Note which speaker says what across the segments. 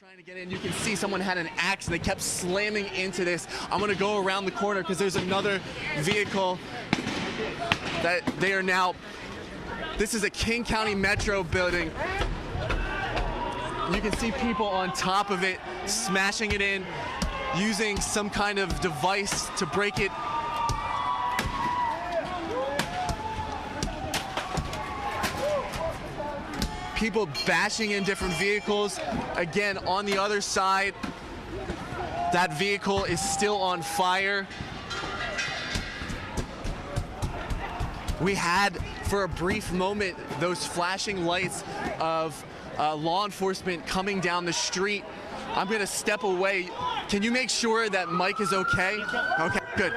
Speaker 1: trying to get in. You can see someone had an axe and they kept slamming into this. I'm gonna go around the corner because there's another vehicle that they are now. This is a King County Metro building. You can see people on top of it smashing it in, using some kind of device to break it. People bashing in different vehicles. Again, on the other side, that vehicle is still on fire. We had, for a brief moment, those flashing lights of law enforcement coming down the street. I'm gonna step away. Can you make sure that Mike is okay? Okay, good.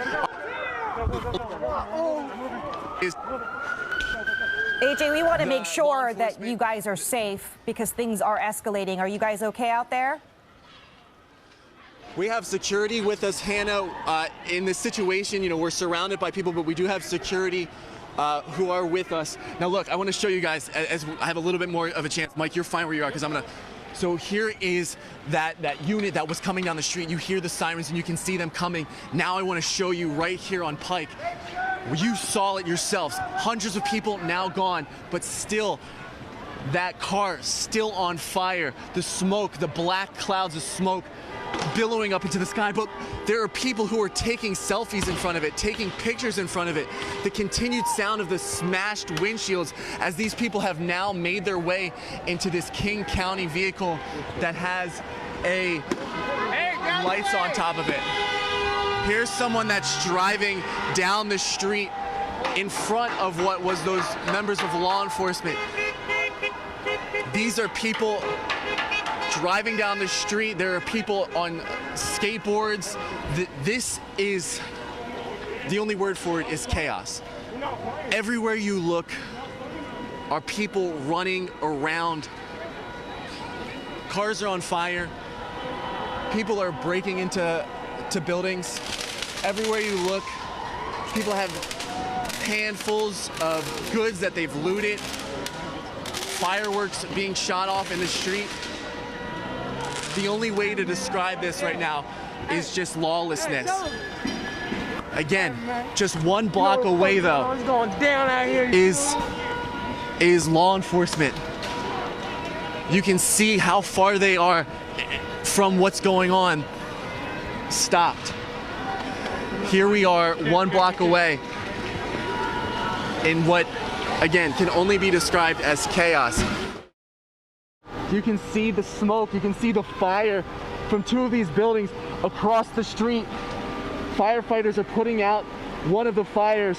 Speaker 2: AJ, we want to make sure that you guys are safe because things are escalating. Are you guys okay out there?
Speaker 1: We have security with us, Hannah. In this situation, you know, we're surrounded by people, but we do have security who are with us. Now look, I want to show you guys, as I have a little bit more of a chance. Mike, you're fine where you are, because I'm gonna. So here is that unit that was coming down the street. You hear the sirens and you can see them coming. Now I want to show you right here on Pike. You saw it yourselves. Hundreds of people now gone, but still that car still on fire. The smoke, the black clouds of smoke billowing up into the sky. But there are people who are taking selfies in front of it, taking pictures in front of it. The continued sound of the smashed windshields as these people have now made their way into this King County vehicle that has a lights on top of it. Here's someone that's driving down the street in front of what was those members of law enforcement. These are people driving down the street. There are people on skateboards. This is, the only word for it is chaos. Everywhere you look are people running around. Cars are on fire. People are breaking into buildings. Everywhere you look, people have handfuls of goods that they've looted. Fireworks being shot off in the street. The only way to describe this right now is just lawlessness. Again, just one block away though is law enforcement. You can see how far they are from what's going on. Stopped. Here we are, one block away in what, again, can only be described as chaos. You can see the smoke, you can see the fire from two of these buildings across the street. Firefighters are putting out one of the fires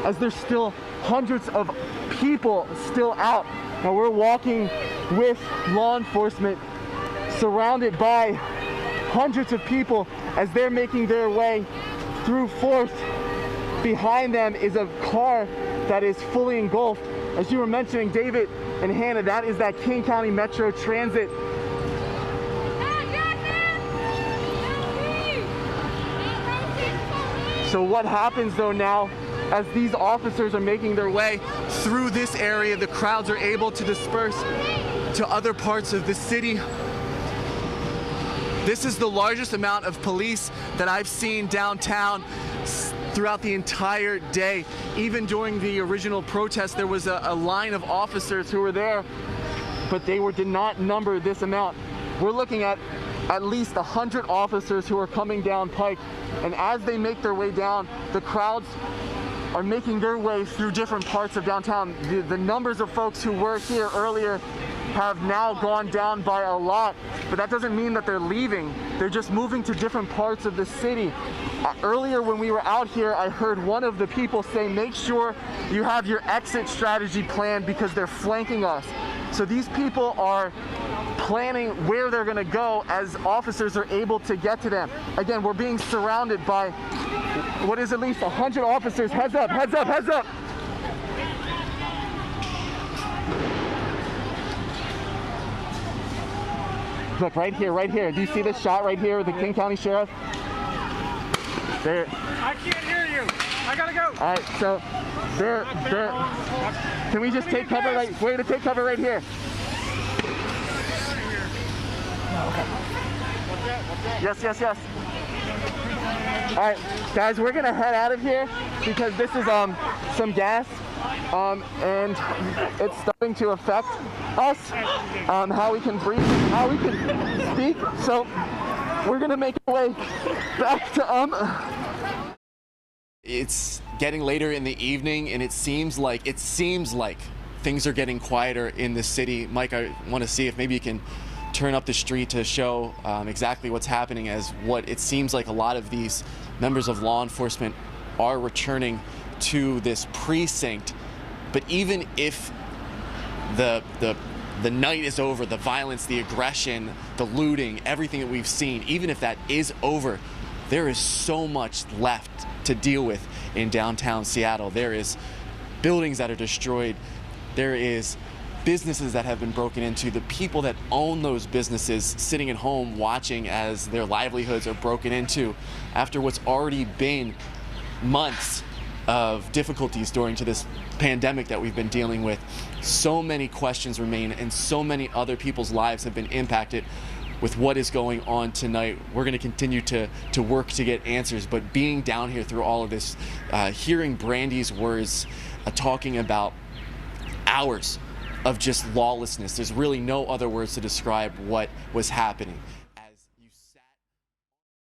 Speaker 1: as there's still hundreds of people still out. Now we're walking with law enforcement surrounded by hundreds of people as they're making their way through 4th. Behind them is a car that is fully engulfed. As you were mentioning, David and Hannah, that is that King County Metro Transit. So what happens though now, as these officers are making their way through this area, the crowds are able to disperse to other parts of the city. This is the largest amount of police that I've seen downtown throughout the entire day. Even during the original protest, there was a line of officers who were there, but they did not number this amount. We're looking at least 100 officers who are coming down Pike, and as they make their way down, the crowds are making their way through different parts of downtown. The numbers of folks who were here earlier have now gone down by a lot, but that doesn't mean that they're leaving. They're just moving to different parts of the city. Earlier when we were out here, I heard one of the people say, make sure you have your exit strategy planned because they're flanking us. So these people are planning where they're gonna go as officers are able to get to them. Again, we're being surrounded by what is at least 100 officers. Heads up, heads up, heads up. Look, right here, right here. Do you see this shot right here with the King County Sheriff? There.
Speaker 3: I can't hear you. I gotta go.
Speaker 1: All right, so there. Can we just take cover right? We're gonna take cover right here. Yes, yes, yes. All right, guys, we're gonna head out of here because this is some gas, and it's starting to affect us, how we can breathe, how we can speak. So we're gonna make our way back to It's getting later in the evening, and it seems like things are getting quieter in the city. Mike, I want to see if maybe you can turn up the street to show exactly what's happening, as what it seems like a lot of these members of law enforcement are returning to this precinct. But even if the night is over, the violence, the aggression, the looting, everything that we've seen, even if that is over, there is so much left to deal with in downtown Seattle. There is buildings that are destroyed. There is businesses that have been broken into. The people that own those businesses sitting at home watching as their livelihoods are broken into after what's already been months of difficulties during this pandemic that we've been dealing with. So many questions remain, and so many other people's lives have been impacted with what is going on tonight. We're going to continue to work to get answers, but being down here through all of this, hearing Brandy's words, talking about hours of just lawlessness, there's really no other words to describe what was happening.